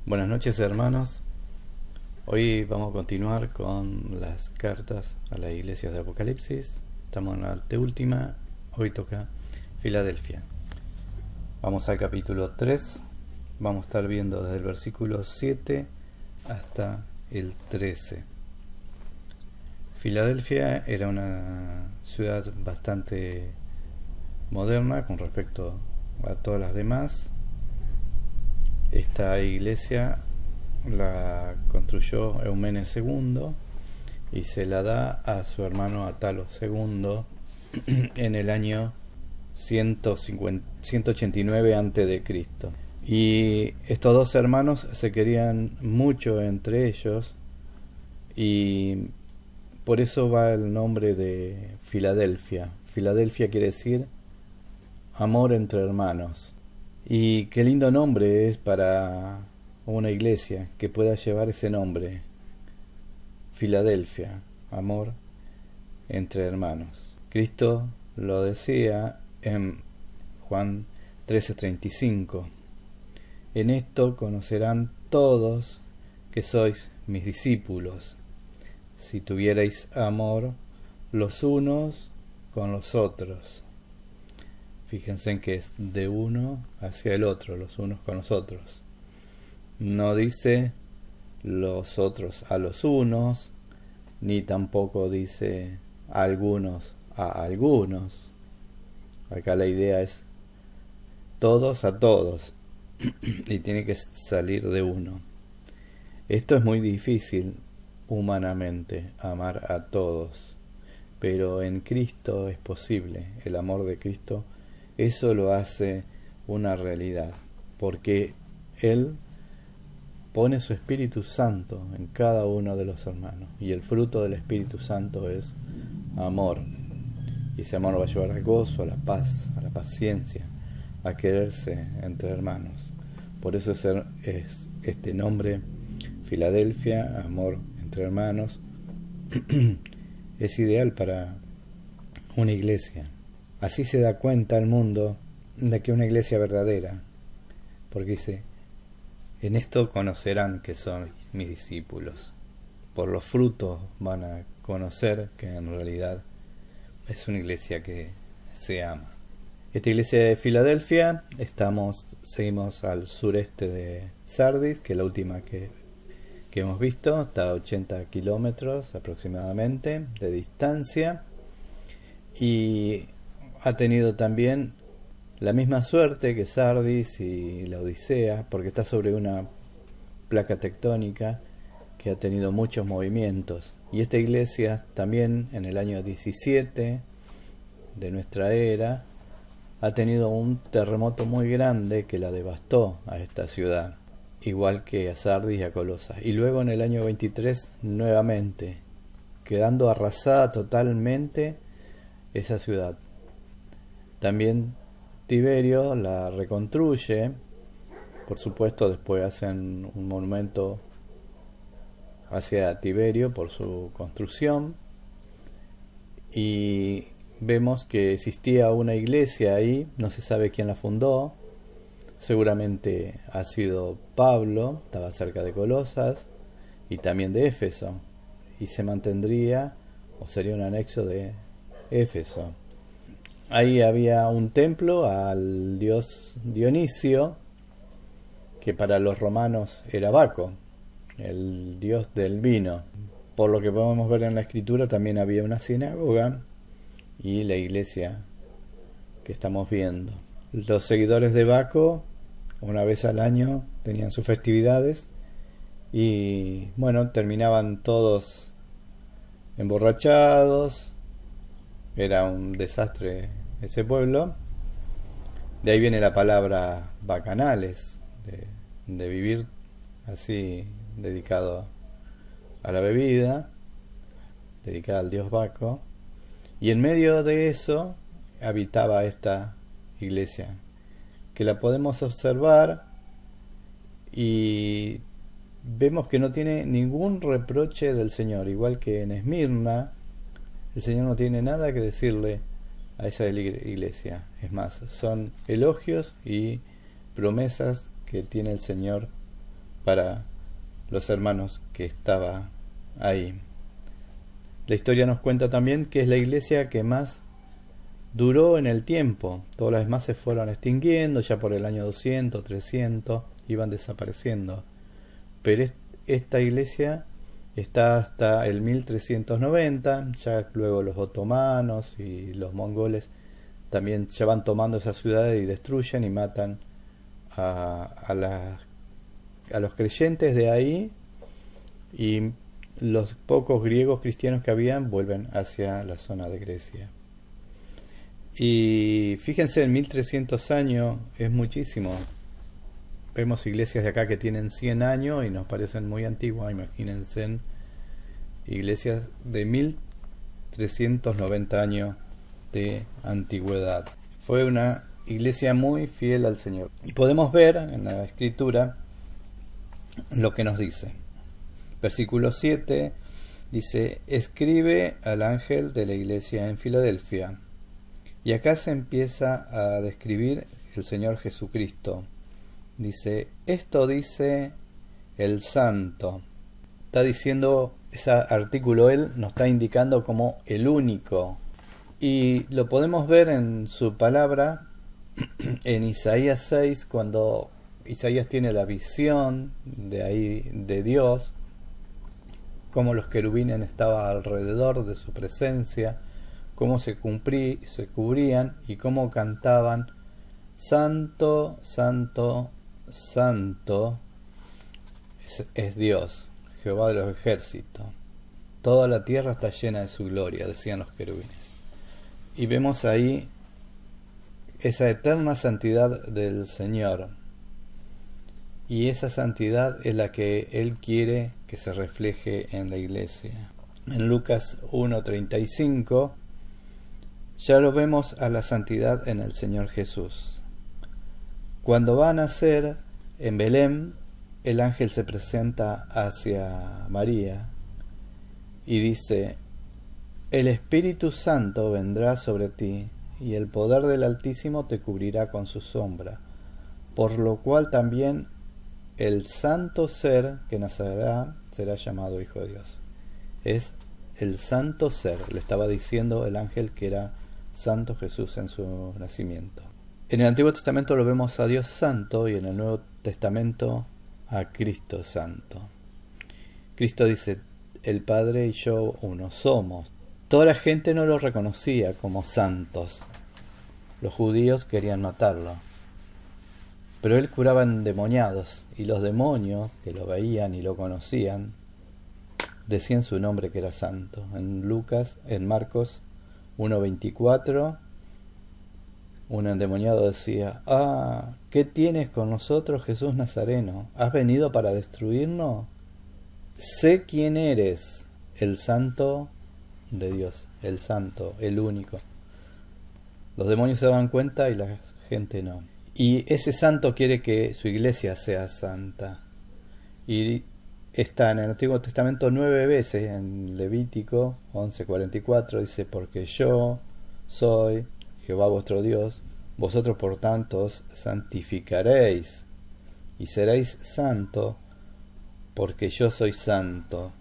Buenas noches, hermanos. Hoy vamos a continuar con las cartas a las iglesias de Apocalipsis. Estamos en la anteúltima. Hoy toca Filadelfia. Vamos al capítulo 3. Vamos a estar viendo desde el versículo 7 hasta el 13. Filadelfia era una ciudad bastante moderna con respecto a todas las demás. Esta iglesia la construyó Eumenes II y se la da a su hermano Atalo II en el año 189 a.C. Y estos dos hermanos se querían mucho entre ellos y por eso va el nombre de Filadelfia. Filadelfia quiere decir amor entre hermanos. Y qué lindo nombre es para una iglesia que pueda llevar ese nombre. Filadelfia, amor entre hermanos. Cristo lo decía en Juan 13:35. En esto conocerán todos que sois mis discípulos, si tuvierais amor los unos con los otros. Fíjense en que es de uno hacia el otro, los unos con los otros. No dice los otros a los unos, ni tampoco dice algunos a algunos. Acá la idea es todos a todos, y tiene que salir de uno. Esto es muy difícil humanamente, amar a todos, pero en Cristo es posible. El amor de Cristo eso lo hace una realidad, porque Él pone su Espíritu Santo en cada uno de los hermanos, y el fruto del Espíritu Santo es amor, y ese amor va a llevar al gozo, a la paz, a la paciencia, a quererse entre hermanos. Por eso es este nombre, Filadelfia, amor entre hermanos, es ideal para una iglesia. Así se da cuenta el mundo de que una iglesia verdadera, porque dice, en esto conocerán que son mis discípulos. Por los frutos van a conocer que en realidad es una iglesia que se ama. Esta iglesia de Filadelfia, seguimos al sureste de Sardis, que es la última que hemos visto, está a 80 kilómetros aproximadamente de distancia, y ha tenido también la misma suerte que Sardis y la Odisea, porque está sobre una placa tectónica que ha tenido muchos movimientos. Y esta iglesia también en el año 17 de nuestra era ha tenido un terremoto muy grande que la devastó a esta ciudad, igual que a Sardis y a Colosas. Y luego en el año 23 nuevamente, quedando arrasada totalmente esa ciudad. También Tiberio la reconstruye, por supuesto después hacen un monumento hacia Tiberio por su construcción, y vemos que existía una iglesia ahí, no se sabe quién la fundó, seguramente ha sido Pablo, estaba cerca de Colosas y también de Éfeso, y se mantendría o sería un anexo de Éfeso. Ahí había un templo al dios Dionisio, que para los romanos era Baco, el dios del vino. Por lo que podemos ver en la escritura, también había una sinagoga y la iglesia que estamos viendo. Los seguidores de Baco, una vez al año, tenían sus festividades y, bueno, terminaban todos emborrachados. Era un desastre ese pueblo. De ahí viene la palabra bacanales, de vivir así, dedicado a la bebida, dedicada al dios Baco. Y en medio de eso habitaba esta iglesia, que la podemos observar y vemos que no tiene ningún reproche del Señor, igual que en Esmirna. El Señor no tiene nada que decirle a esa iglesia. Es más, son elogios y promesas que tiene el Señor para los hermanos que estaba ahí. La historia nos cuenta también que es la iglesia que más duró en el tiempo. Todas las demás se fueron extinguiendo, ya por el año 200, 300, iban desapareciendo. Pero esta iglesia está hasta el 1390, ya luego los otomanos y los mongoles también ya van tomando esas ciudades y destruyen y matan a los creyentes de ahí, y los pocos griegos cristianos que habían vuelven hacia la zona de Grecia. Y fíjense, en 1300 años es muchísimo. Vemos iglesias de acá que tienen 100 años y nos parecen muy antiguas. Imagínense iglesias de 1390 años de antigüedad. Fue una iglesia muy fiel al Señor. Y podemos ver en la escritura lo que nos dice. Versículo 7 dice: escribe al ángel de la iglesia en Filadelfia. Y acá se empieza a describir el Señor Jesucristo. Dice: esto dice el santo. Está diciendo, ese artículo él nos está indicando como el único. Y lo podemos ver en su palabra en Isaías 6, cuando Isaías tiene la visión de ahí de Dios, cómo los querubines estaban alrededor de su presencia, cómo se cubrían y cómo cantaban: santo, santo, santo es Dios, Jehová de los ejércitos. Toda la tierra está llena de su gloria, decían los querubines. Y vemos ahí esa eterna santidad del Señor. Y esa santidad es la que Él quiere que se refleje en la iglesia. En Lucas 1:35 ya lo vemos a la santidad en el Señor Jesús. Cuando va a nacer en Belén, el ángel se presenta hacia María y dice: el Espíritu Santo vendrá sobre ti, y el poder del Altísimo te cubrirá con su sombra, por lo cual también el santo ser que nacerá será llamado Hijo de Dios. Es el santo ser, le estaba diciendo el ángel que era santo Jesús en su nacimiento. En el Antiguo Testamento lo vemos a Dios santo, y en el Nuevo Testamento a Cristo santo. Cristo dice: el Padre y yo uno somos. Toda la gente no lo reconocía como santos. Los judíos querían matarlo. Pero él curaba endemoniados, y los demonios que lo veían y lo conocían decían su nombre, que era santo. En Marcos 1:24, un endemoniado decía: ¿qué tienes con nosotros, Jesús Nazareno? ¿Has venido para destruirnos? Sé quién eres, el santo de Dios, el santo, el único. Los demonios se daban cuenta y la gente no. Y ese santo quiere que su iglesia sea santa. Y está en el Antiguo Testamento 9 veces. En Levítico 11:44 dice: porque yo soy Jehová vuestro Dios, vosotros por tanto os santificaréis y seréis santo, porque yo soy santo.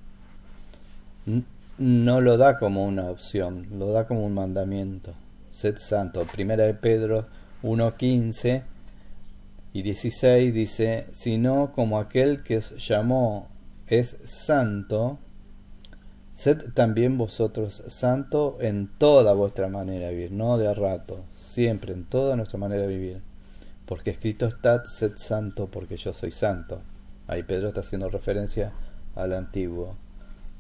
No lo da como una opción, lo da como un mandamiento. Sed santo. Primera de Pedro 1:15 y 16 dice: sino como aquel que os llamó es santo, sed también vosotros santo en toda vuestra manera de vivir, no de a rato, siempre, en toda nuestra manera de vivir. Porque escrito está: sed santo porque yo soy santo. Ahí Pedro está haciendo referencia al Antiguo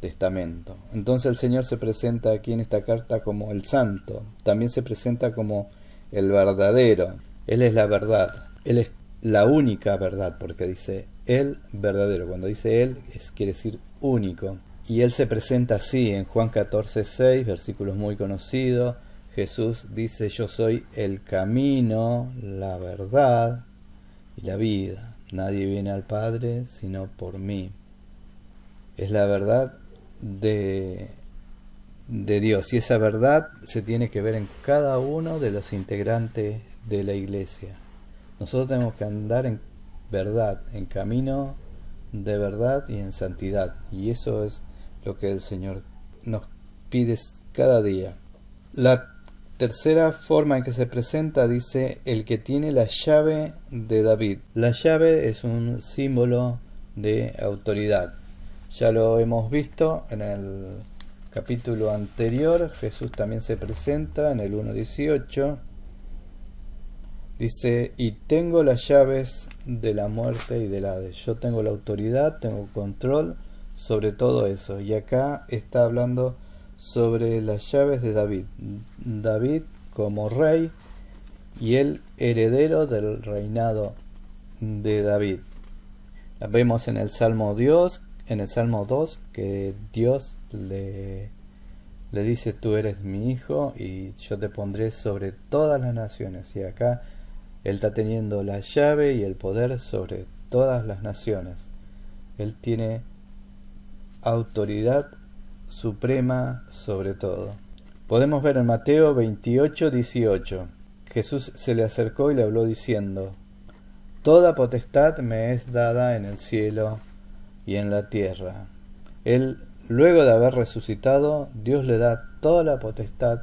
Testamento. Entonces el Señor se presenta aquí en esta carta como el santo. También se presenta como el verdadero. Él es la verdad. Él es la única verdad, porque dice el verdadero. Cuando dice él, quiere decir único. Y él se presenta así en Juan 14:6, versículos muy conocidos. Jesús dice: yo soy el camino, la verdad y la vida. Nadie viene al Padre sino por mí. Es la verdad de Dios, y esa verdad se tiene que ver en cada uno de los integrantes de la iglesia. Nosotros tenemos que andar en verdad, en camino de verdad y en santidad. Y eso es lo que el Señor nos pide cada día. La tercera forma en que se presenta dice el que tiene la llave de David. La llave es un símbolo de autoridad. Ya lo hemos visto en el capítulo anterior. Jesús también se presenta en el 1:18. Dice, y tengo las llaves de la muerte y del Hades. Yo tengo la autoridad, tengo control sobre todo eso. Y acá está hablando sobre las llaves de David. David como rey y el heredero del reinado de David. La vemos en el Salmo 2, que Dios le dice, tú eres mi hijo y yo te pondré sobre todas las naciones. Y acá Él está teniendo la llave y el poder sobre todas las naciones. Él tiene autoridad suprema sobre todo. Podemos ver en Mateo 28:18. Jesús se le acercó y le habló diciendo, toda potestad me es dada en el cielo y en la tierra. Él, luego de haber resucitado, Dios le da toda la potestad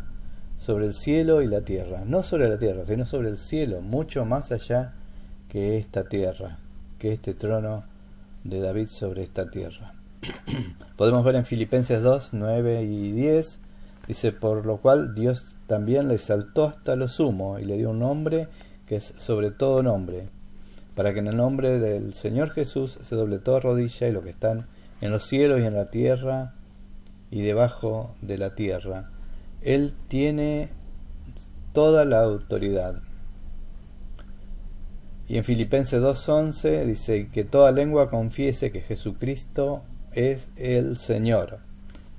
sobre el cielo y la tierra. No sobre la tierra, sino sobre el cielo, mucho más allá que esta tierra, que este trono de David sobre esta tierra. Podemos ver en Filipenses 2, 9 y 10, dice, por lo cual Dios también le exaltó hasta lo sumo y le dio un nombre que es sobre todo nombre, para que en el nombre del Señor Jesús se doble toda rodilla y lo que están en los cielos y en la tierra y debajo de la tierra. Él tiene toda la autoridad. Y en Filipenses 2:11 dice que toda lengua confiese que Jesucristo es el Señor,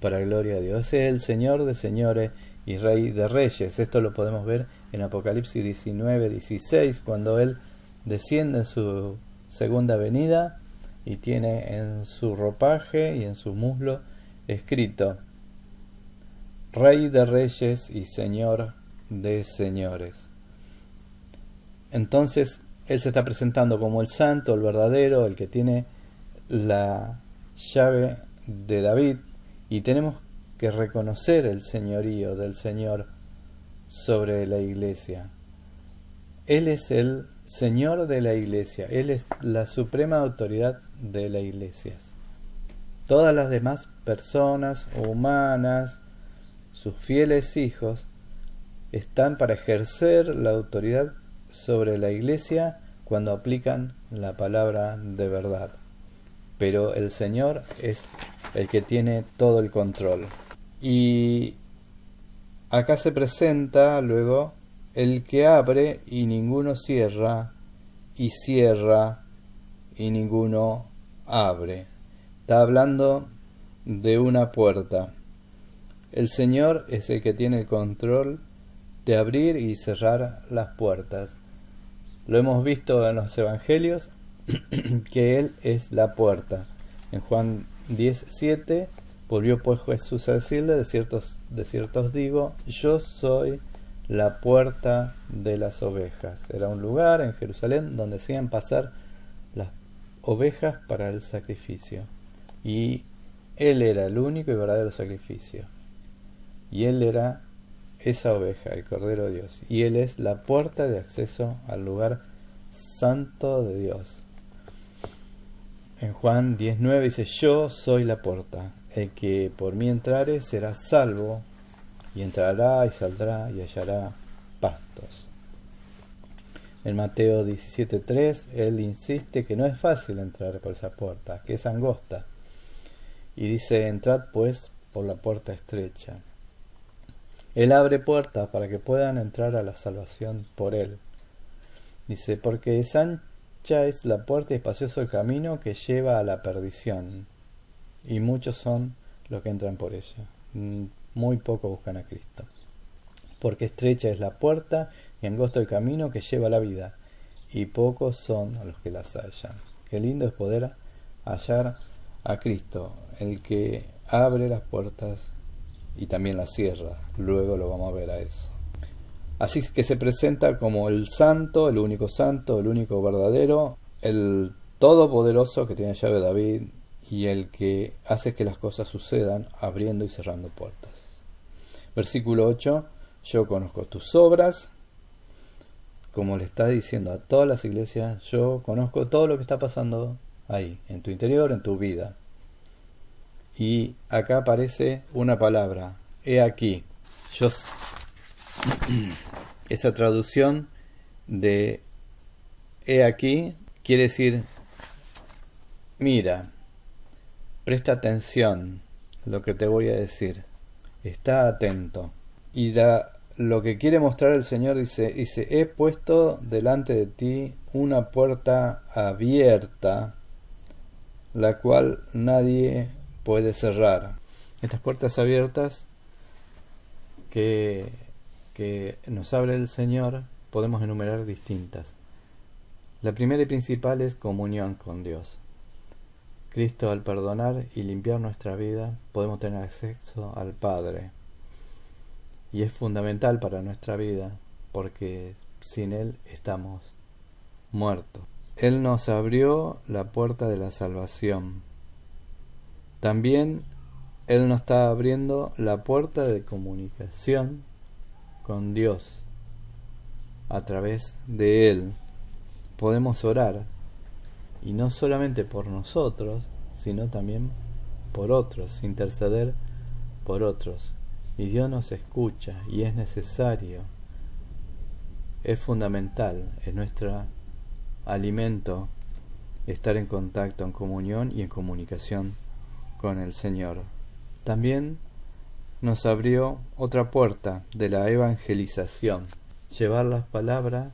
para gloria de Dios. Es el Señor de señores y Rey de reyes. Esto lo podemos ver en Apocalipsis 19:16, cuando Él desciende en su segunda venida y tiene en su ropaje y en su muslo escrito, Rey de reyes y Señor de señores. Entonces Él se está presentando como el santo, el verdadero, el que tiene la llave de David, y tenemos que reconocer el señorío del Señor sobre la iglesia. Él es el Señor de la iglesia, Él es la suprema autoridad de la iglesia. Todas las demás personas humanas, sus fieles hijos, están para ejercer la autoridad sobre la iglesia cuando aplican la palabra de verdad. Pero el Señor es el que tiene todo el control. Y acá se presenta luego el que abre y ninguno cierra, y cierra y ninguno abre. Está hablando de una puerta. El Señor es el que tiene el control de abrir y cerrar las puertas. Lo hemos visto en los evangelios que Él es la puerta. En Juan 10:7 volvió pues Jesús a decirle, de ciertos digo, yo soy la puerta de las ovejas. Era un lugar en Jerusalén donde hacían pasar las ovejas para el sacrificio. Y Él era el único y verdadero sacrificio. Y Él era esa oveja, el Cordero de Dios. Y Él es la puerta de acceso al lugar santo de Dios. En Juan 19 dice, yo soy la puerta. El que por mí entrare será salvo, y entrará y saldrá y hallará pastos. En Mateo 17:3 Él insiste que no es fácil entrar por esa puerta, que es angosta. Y dice, entrad pues por la puerta estrecha. Él abre puertas para que puedan entrar a la salvación por Él. Dice, porque es ancha es la puerta y espacioso el camino que lleva a la perdición, y muchos son los que entran por ella. Muy pocos buscan a Cristo. Porque estrecha es la puerta y angosto el camino que lleva a la vida, y pocos son los que las hallan. Qué lindo es poder hallar a Cristo, el que abre las puertas y también las cierra. Luego lo vamos a ver a eso. Así que se presenta como el santo, el único verdadero, el todopoderoso que tiene la llave de David y el que hace que las cosas sucedan abriendo y cerrando puertas. Versículo 8, yo conozco tus obras, como le está diciendo a todas las iglesias, yo conozco todo lo que está pasando ahí, en tu interior, en tu vida. Y acá aparece una palabra, he aquí. Esa traducción de he aquí quiere decir, mira, presta atención a lo que te voy a decir, está atento. Y lo que quiere mostrar el Señor dice, he puesto delante de ti una puerta abierta, la cual nadie puede cerrar. Estas puertas abiertas que nos abre el Señor podemos enumerar distintas. La primera y principal es comunión con Dios. Cristo, al perdonar y limpiar nuestra vida, podemos tener acceso al Padre. Y es fundamental para nuestra vida, porque sin Él estamos muertos. Él nos abrió la puerta de la salvación. También Él nos está abriendo la puerta de comunicación con Dios. A través de Él podemos orar, y no solamente por nosotros, sino también por otros, interceder por otros. Y Dios nos escucha, y es necesario, es fundamental, es nuestro alimento estar en contacto, en comunión y en comunicación con el Señor. También nos abrió otra puerta de la evangelización, llevar las palabras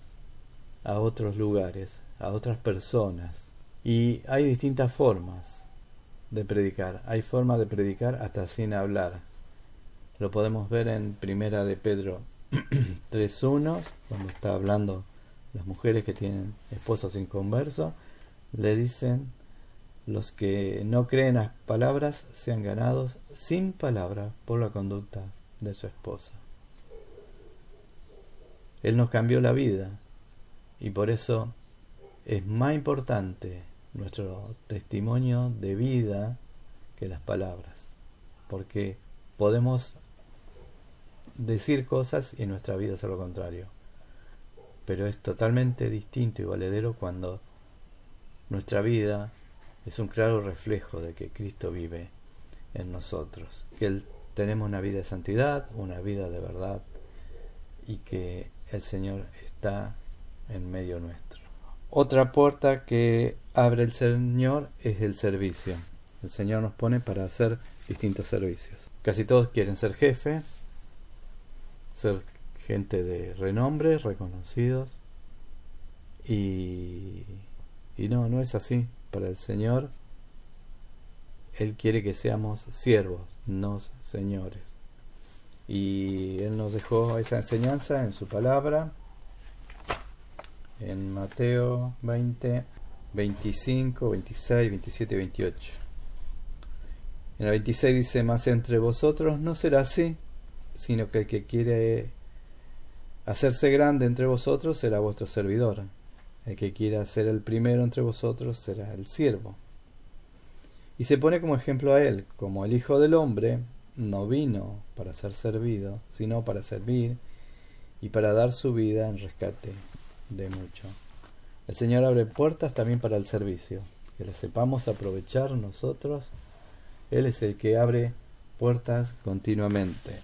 a otros lugares, a otras personas. Y hay distintas formas de predicar. Hay formas de predicar hasta sin hablar. Lo podemos ver en Primera de Pedro 3:1, cuando está hablando las mujeres que tienen esposos inconversos. Le dicen, los que no creen las palabras sean ganados sin palabra por la conducta de su esposa. Él nos cambió la vida, y por eso es más importante nuestro testimonio de vida que las palabras, porque podemos decir cosas y nuestra vida es lo contrario, pero es totalmente distinto y valedero cuando nuestra vida es un claro reflejo de que Cristo vive en nosotros, que tenemos una vida de santidad, una vida de verdad, y que el Señor está en medio nuestro. Otra puerta que abre el Señor es el servicio. El Señor nos pone para hacer distintos servicios. Casi todos quieren ser jefe, ser gente de renombre, reconocidos, y no es así. Para el Señor, Él quiere que seamos siervos, no señores. Y Él nos dejó esa enseñanza en su palabra, en Mateo 20, 25, 26, 27 y 28. En el 26 dice, mas entre vosotros no será así, sino que el que quiere hacerse grande entre vosotros será vuestro servidor. El que quiera ser el primero entre vosotros será el siervo. Y se pone como ejemplo a Él, como el Hijo del Hombre no vino para ser servido, sino para servir y para dar su vida en rescate de mucho. El Señor abre puertas también para el servicio, que las sepamos aprovechar nosotros. Él es el que abre puertas continuamente.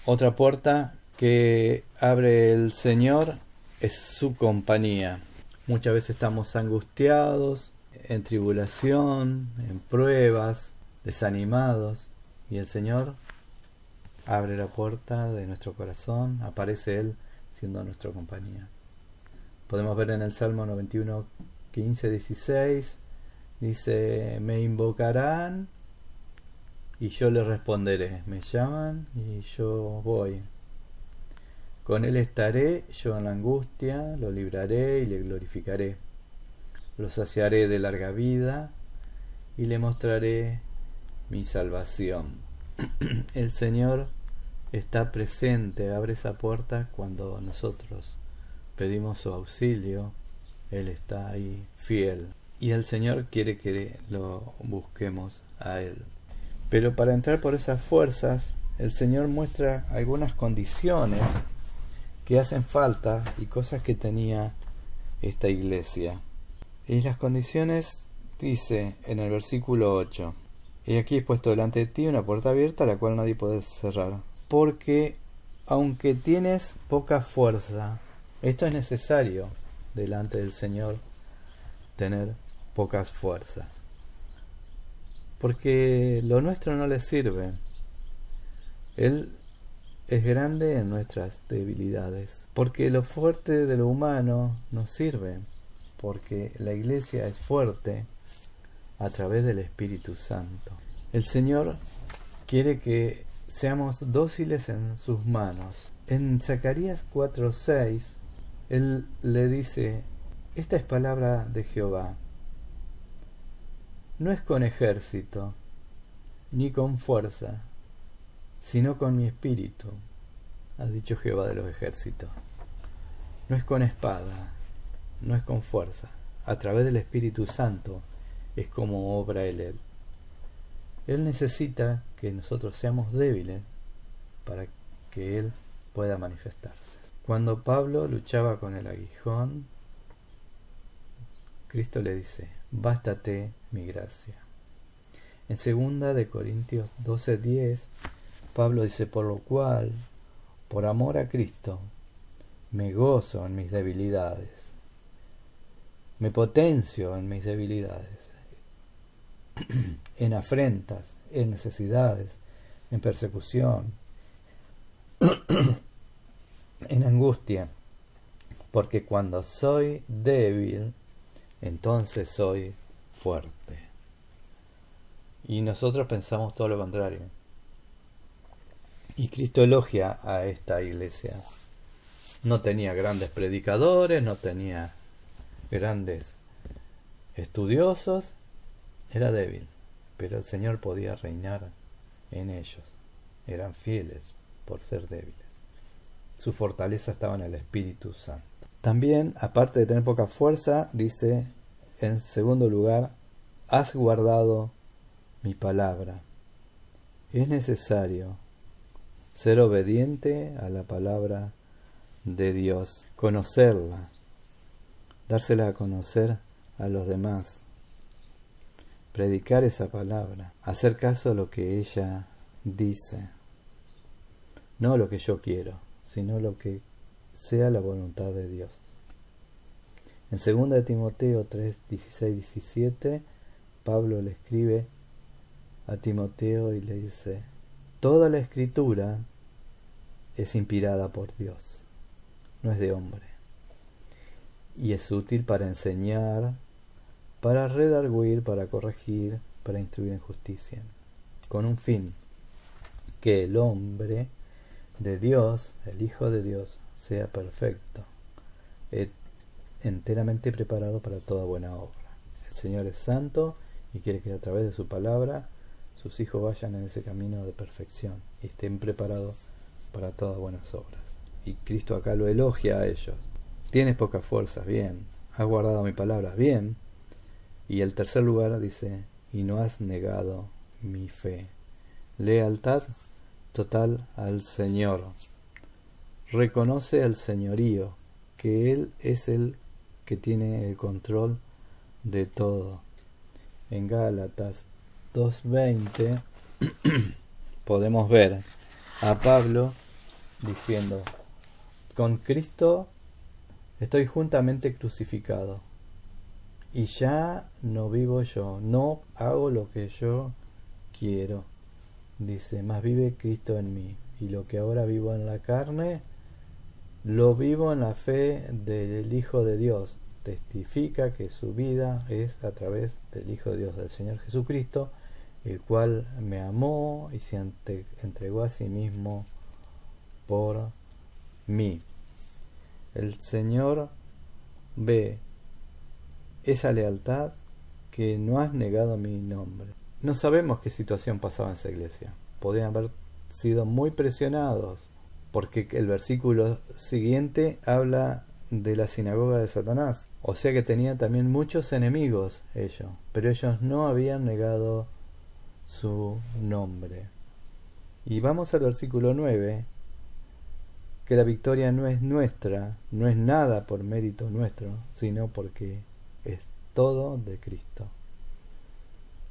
Otra puerta que abre el Señor es su compañía. Muchas veces estamos angustiados, en tribulación, en pruebas, desanimados, y el Señor abre la puerta de nuestro corazón, aparece Él siendo nuestra compañía. Podemos ver en el Salmo 91, 15, 16, dice, me invocarán y yo les responderé, me llaman y yo voy. Con Él estaré yo en la angustia, lo libraré y le glorificaré. Lo saciaré de larga vida y le mostraré mi salvación. El Señor está presente, abre esa puerta cuando nosotros pedimos su auxilio. Él está ahí fiel. y el Señor quiere que lo busquemos a Él. Pero para entrar por esas fuerzas, el Señor muestra algunas condiciones que hacen falta y cosas que tenía esta iglesia. Y las condiciones dice en el versículo 8: y aquí he puesto delante de ti una puerta abierta, la cual nadie puede cerrar. Porque aunque tienes poca fuerza, esto es necesario delante del Señor, tener pocas fuerzas. Porque lo nuestro no le sirve. Él es grande en nuestras debilidades. Porque lo fuerte de lo humano nos sirve. Porque la iglesia es fuerte a través del Espíritu Santo. El Señor quiere que seamos dóciles en sus manos. En Zacarías 4:6, Él le dice: esta es palabra de Jehová. No es con ejército, ni con fuerza, sino con mi espíritu, ha dicho Jehová de los ejércitos. No es con espada, no es con fuerza. A través del Espíritu Santo es como obra Él. Él necesita que nosotros seamos débiles para que Él pueda manifestarse. Cuando Pablo luchaba con el aguijón, Cristo le dice: bástate mi gracia. En 2 de Corintios 12:10, Pablo dice: por lo cual, por amor a Cristo, me gozo en mis debilidades, me potencio en mis debilidades, en afrentas, en necesidades, en persecución, en angustia, porque cuando soy débil, entonces soy fuerte. Y nosotros pensamos todo lo contrario. Y Cristo elogia a esta iglesia. No tenía grandes predicadores, no tenía grandes estudiosos, era débil, pero el Señor podía reinar en ellos. Eran fieles por ser débiles. Su fortaleza estaba en el Espíritu Santo. También, aparte de tener poca fuerza, dice en segundo lugar: has guardado mi palabra. Es necesario ser obediente a la palabra de Dios, conocerla, dársela a conocer a los demás, predicar esa palabra, hacer caso a lo que ella dice, no lo que yo quiero, sino lo que sea la voluntad de Dios. En 2 de Timoteo 3:16-17, Pablo le escribe a Timoteo y le dice: toda la escritura es inspirada por Dios, no es de hombre, y es útil para enseñar, para redarguir, para corregir, para instruir en justicia, con un fin: que el hombre de Dios, el Hijo de Dios, sea perfecto, enteramente preparado para toda buena obra. El Señor es santo y quiere que a través de su palabra sus hijos vayan en ese camino de perfección y estén preparados para todas buenas obras. Y Cristo acá lo elogia a ellos. Tienes pocas fuerzas, bien. Has guardado mi palabra, bien. Y el tercer lugar dice: y no has negado mi fe. Lealtad total al Señor. Reconoce el señorío, que Él es el que tiene el control de todo. En Gálatas 2:20 podemos ver a Pablo diciendo: con Cristo estoy juntamente crucificado, y ya no vivo yo, no hago lo que yo quiero, dice, mas vive Cristo en mí, y lo que ahora vivo en la carne, lo vivo en la fe del Hijo de Dios. Testifica que su vida es a través del Hijo de Dios, del Señor Jesucristo, el cual me amó y se entregó a sí mismo por mí. El Señor ve esa lealtad, que no has negado mi nombre. No sabemos qué situación pasaba en esa iglesia. Podían haber sido muy presionados, porque el versículo siguiente habla de la sinagoga de Satanás. O sea que tenían también muchos enemigos ellos, pero ellos no habían negado su nombre. Y vamos al versículo 9, que la victoria no es nuestra, no es nada por mérito nuestro, sino porque es todo de Cristo.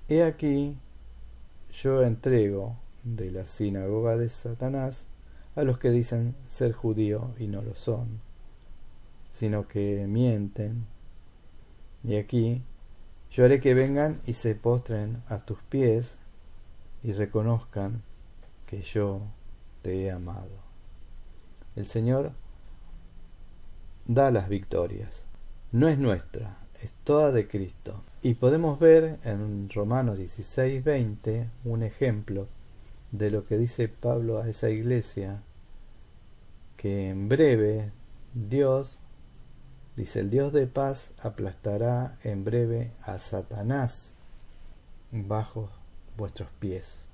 He aquí, yo entrego de la sinagoga de Satanás a los que dicen ser judíos y no lo son, sino que mienten. Y aquí, yo haré que vengan y se postren a tus pies y reconozcan que yo te he amado. El Señor da las victorias. No es nuestra, es toda de Cristo. Y podemos ver en Romanos 16:20 un ejemplo de lo que dice Pablo a esa iglesia, que en breve Dios, dice, el Dios de paz aplastará en breve a Satanás bajo vuestros pies.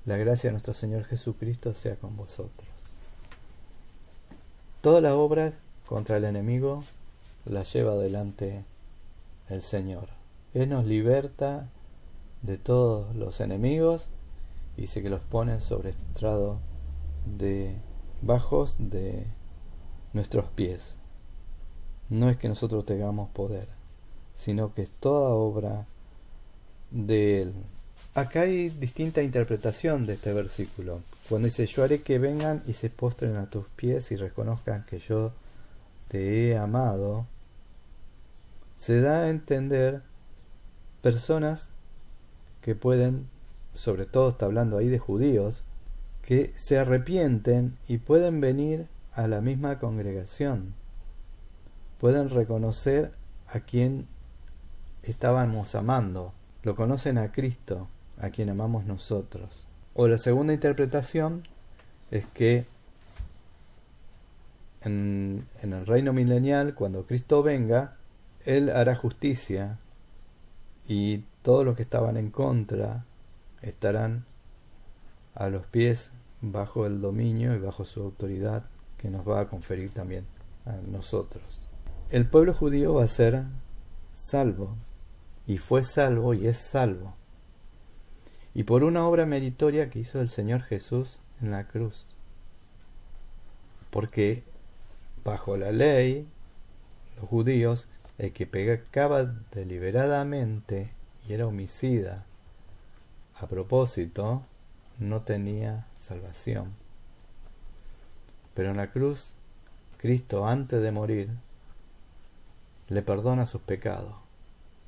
La gracia de nuestro Señor Jesucristo sea con vosotros. Todas las obras contra el enemigo las lleva adelante el Señor. Él nos liberta de todos los enemigos y dice que los pone sobre estrado de bajos de nuestros pies. No es que nosotros tengamos poder, sino que es toda obra de Él. Acá hay distinta interpretación de este versículo. Cuando dice, yo haré que vengan y se postren a tus pies y reconozcan que yo te he amado, se da a entender personas que pueden, sobre todo está hablando ahí de judíos, que se arrepienten y pueden venir a la misma congregación. Pueden reconocer a quien estábamos amando. Lo conocen a Cristo, a quien amamos nosotros. O la segunda interpretación es que en el reino milenial, cuando Cristo venga, Él hará justicia y todos los que estaban en contra estarán a los pies bajo el dominio y bajo su autoridad que nos va a conferir también a nosotros. El pueblo judío va a ser salvo, y fue salvo y es salvo, y por una obra meritoria que hizo el Señor Jesús en la cruz. Porque bajo la ley, los judíos, el que pecaba deliberadamente y era homicida a propósito, no tenía salvación. Pero en la cruz, Cristo, antes de morir, le perdona sus pecados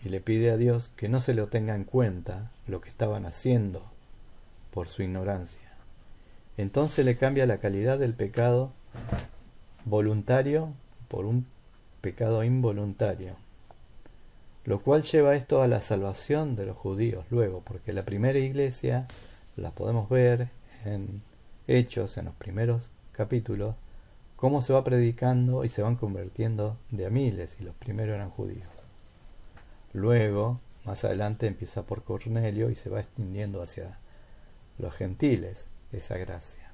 y le pide a Dios que no se lo tenga en cuenta lo que estaban haciendo por su ignorancia. Entonces le cambia la calidad del pecado voluntario por un pecado involuntario, lo cual lleva esto a la salvación de los judíos luego, porque la primera iglesia la podemos ver en Hechos, en los primeros capítulos, cómo se va predicando y se van convirtiendo de a miles, y los primeros eran judíos. Luego, más adelante, empieza por Cornelio y se va extendiendo hacia los gentiles esa gracia.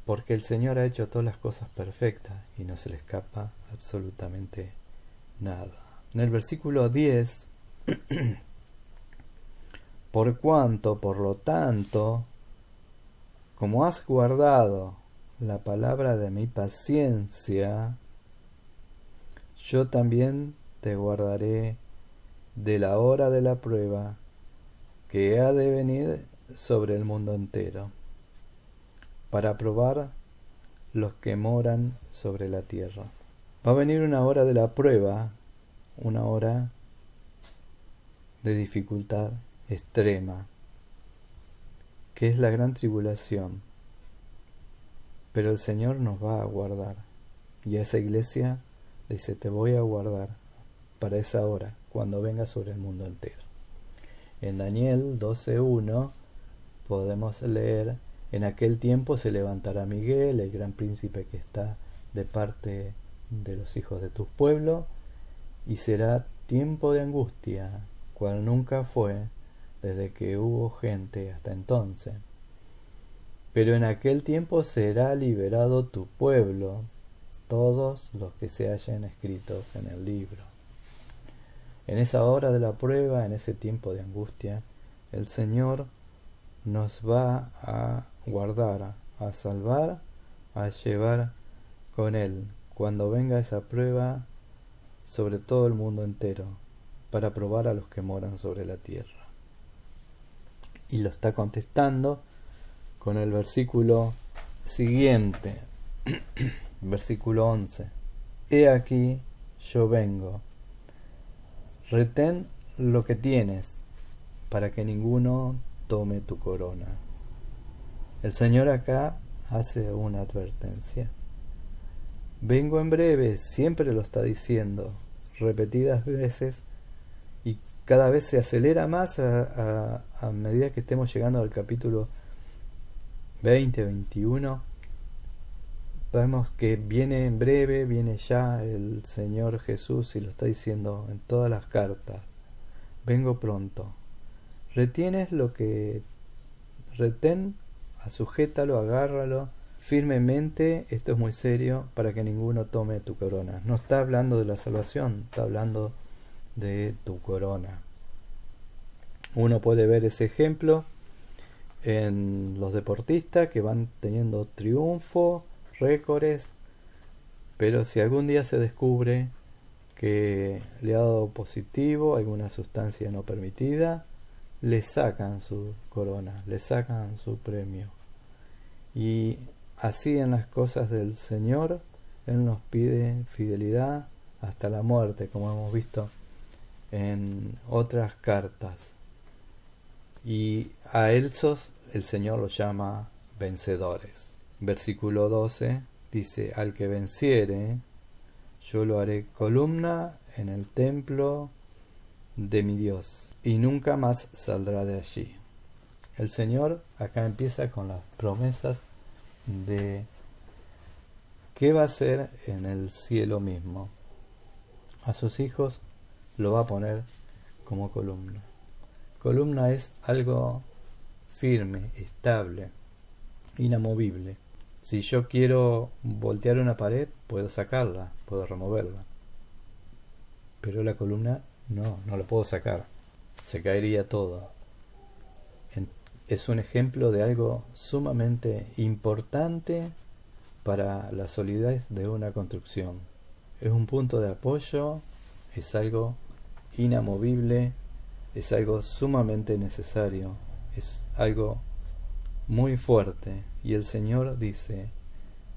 Porque el Señor ha hecho todas las cosas perfectas y no se le escapa absolutamente nada. En el versículo 10, por cuanto, por lo tanto, como has guardado la palabra de mi paciencia, yo también te guardaré de la hora de la prueba que ha de venir sobre el mundo entero, para probar los que moran sobre la tierra. Va a venir una hora de la prueba, una hora de dificultad extrema, que es la gran tribulación. Pero el Señor nos va a guardar, y a esa iglesia dice, te voy a guardar para esa hora, cuando venga sobre el mundo entero. En Daniel 12:1 podemos leer, en aquel tiempo se levantará Miguel, el gran príncipe que está de parte de los hijos de tu pueblo, y será tiempo de angustia, cual nunca fue desde que hubo gente hasta entonces. Pero en aquel tiempo será liberado tu pueblo, todos los que se hallen escritos en el libro. En esa hora de la prueba, en ese tiempo de angustia, el Señor nos va a guardar, a salvar, a llevar con Él cuando venga esa prueba sobre todo el mundo entero, para probar a los que moran sobre la tierra. Y lo está contestando con el versículo siguiente, versículo 11. He aquí, yo vengo. Retén lo que tienes, para que ninguno tome tu corona. El Señor acá hace una advertencia. Vengo en breve, siempre lo está diciendo, repetidas veces, y cada vez se acelera más a medida que estemos llegando al capítulo 20, 21. Vemos que viene en breve, viene ya el Señor Jesús y lo está diciendo en todas las cartas. Vengo pronto. Retienes lo que... Retén, sujétalo, agárralo firmemente, esto es muy serio, para que ninguno tome tu corona. No está hablando de la salvación, está hablando de tu corona. Uno puede ver ese ejemplo en los deportistas que van teniendo triunfo, récords, pero si algún día se descubre que le ha dado positivo alguna sustancia no permitida, le sacan su corona, le sacan su premio. Y así en las cosas del Señor, Él nos pide fidelidad hasta la muerte, como hemos visto en otras cartas. Y a esos el Señor los llama vencedores. Versículo 12 dice: al que venciere, yo lo haré columna en el templo de mi Dios, y nunca más saldrá de allí. El Señor acá empieza con las promesas de qué va a hacer en el cielo mismo. A sus hijos lo va a poner como columna. Columna es algo firme, estable, inamovible. Si yo quiero voltear una pared, puedo sacarla, puedo removerla. Pero la columna no la puedo sacar. Se caería todo. Es un ejemplo de algo sumamente importante para la solidez de una construcción. Es un punto de apoyo, es algo inamovible, es algo sumamente necesario, es algo muy fuerte. Y el Señor dice: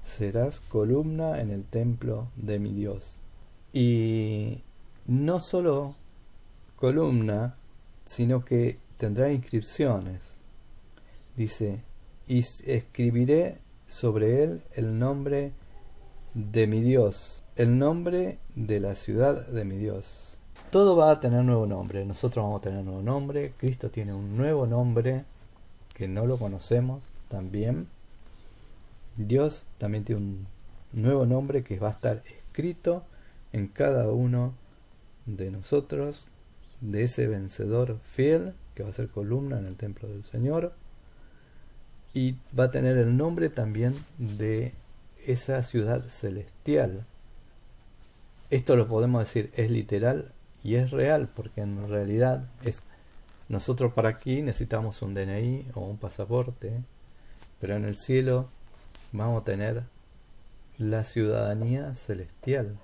serás columna en el templo de mi Dios. Y no solo columna, sino que tendrá inscripciones. Dice: y escribiré sobre él el nombre de mi Dios, el nombre de la ciudad de mi Dios. Todo va a tener nuevo nombre. Nosotros vamos a tener nuevo nombre. Cristo tiene un nuevo nombre que no lo conocemos también. Dios también tiene un nuevo nombre que va a estar escrito en cada uno de nosotros, de ese vencedor fiel que va a ser columna en el templo del Señor. Y va a tener el nombre también de esa ciudad celestial. Esto lo podemos decir, es literal y es real, porque en realidad nosotros para aquí necesitamos un DNI o un pasaporte, pero en el cielo vamos a tener la ciudadanía celestial.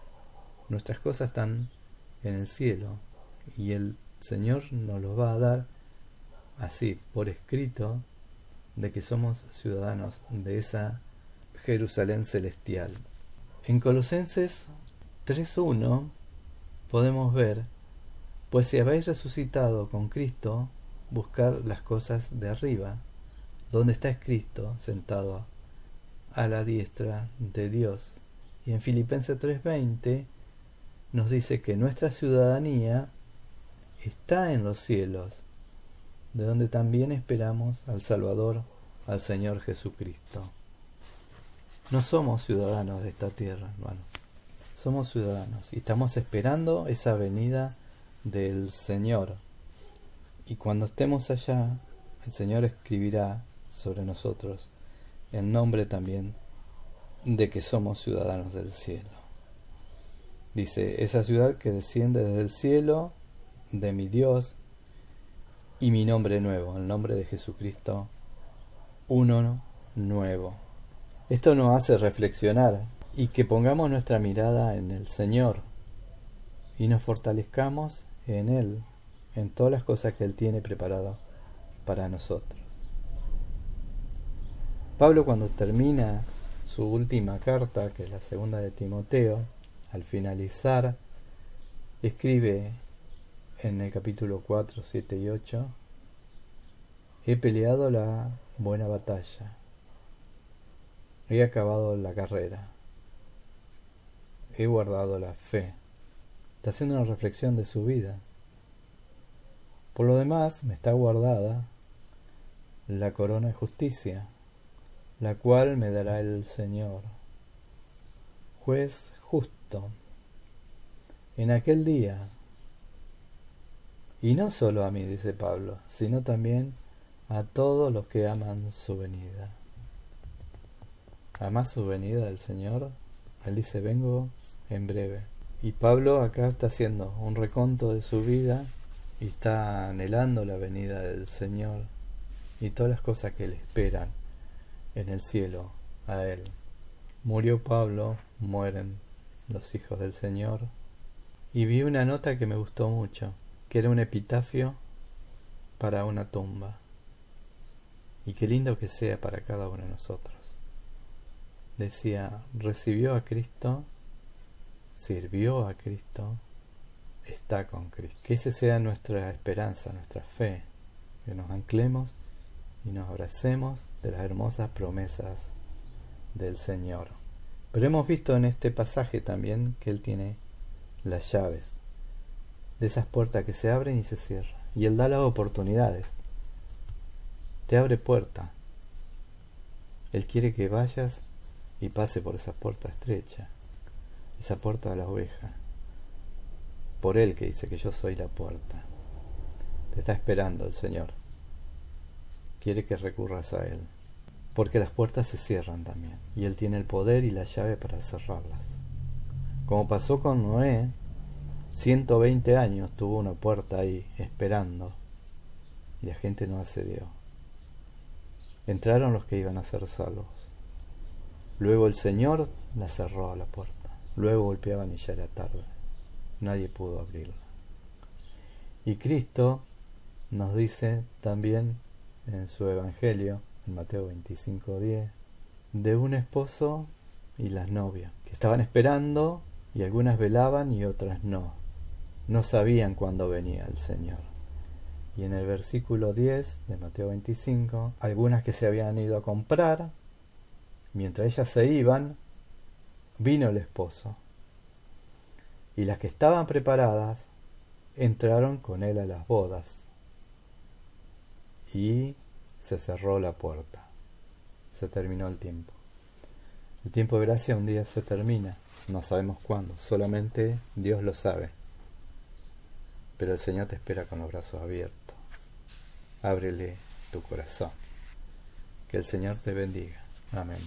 Nuestras cosas están en el cielo y el Señor nos los va a dar así, por escrito, de que somos ciudadanos de esa Jerusalén celestial. En Colosenses 3:1 podemos ver: pues si habéis resucitado con Cristo, buscad las cosas de arriba, donde está Cristo sentado a la diestra de Dios. Y en Filipenses 3:20 nos dice que nuestra ciudadanía está en los cielos, de donde también esperamos al Salvador, al Señor Jesucristo. No somos ciudadanos de esta tierra, hermano. Somos ciudadanos y estamos esperando esa venida del Señor. Y cuando estemos allá, el Señor escribirá sobre nosotros el nombre también de que somos ciudadanos del cielo. Dice, esa ciudad que desciende desde el cielo, de mi Dios, y mi nombre nuevo, el nombre de Jesucristo, uno nuevo. Esto nos hace reflexionar y que pongamos nuestra mirada en el Señor y nos fortalezcamos en Él, en todas las cosas que Él tiene preparado para nosotros. Pablo, cuando termina su última carta, que es la segunda de Timoteo, al finalizar, escribe en el capítulo 4, 7 y 8, he peleado la buena batalla, he acabado la carrera, he guardado la fe. Está haciendo una reflexión de su vida. Por lo demás, me está guardada la corona de justicia, la cual me dará el Señor, juez justo, en aquel día. Y no solo a mí, dice Pablo, sino también a todos los que aman su venida. ¿Amás su venida del Señor? Él dice, vengo en breve. Y Pablo acá está haciendo un reconto de su vida y está anhelando la venida del Señor y todas las cosas que le esperan en el cielo a él. Murió Pablo, mueren los hijos del Señor. Y vi una nota que me gustó mucho, que era un epitafio para una tumba. Y qué lindo que sea para cada uno de nosotros. Decía, recibió a Cristo, sirvió a Cristo, está con Cristo. Que esa sea nuestra esperanza, nuestra fe, que nos anclemos y nos abracemos de las hermosas promesas del Señor. Pero hemos visto en este pasaje también que Él tiene las llaves de esas puertas que se abren y se cierran. Y Él da las oportunidades. Te abre puerta. Él quiere que vayas y pase por esa puerta estrecha, esa puerta de la oveja. Por Él que dice que yo soy la puerta. Te está esperando el Señor. Quiere que recurras a Él. Porque las puertas se cierran también. Y Él tiene el poder y la llave para cerrarlas. Como pasó con Noé, 120 años tuvo una puerta ahí esperando. Y la gente no accedió. Entraron los que iban a ser salvos. Luego el Señor la cerró a la puerta. Luego golpeaban y ya era tarde. Nadie pudo abrirla. Y Cristo nos dice también en su Evangelio, en Mateo 25:10, de un esposo y las novias, que estaban esperando y algunas velaban y otras no. No sabían cuándo venía el Señor. Y en el versículo 10 de Mateo 25, algunas que se habían ido a comprar, mientras ellas se iban, vino el esposo. Y las que estaban preparadas entraron con él a las bodas. Y se cerró la puerta. Se terminó el tiempo. El tiempo de gracia un día se termina. No sabemos cuándo. Solamente Dios lo sabe. Pero el Señor te espera con los brazos abiertos. Ábrele tu corazón. Que el Señor te bendiga. Amén.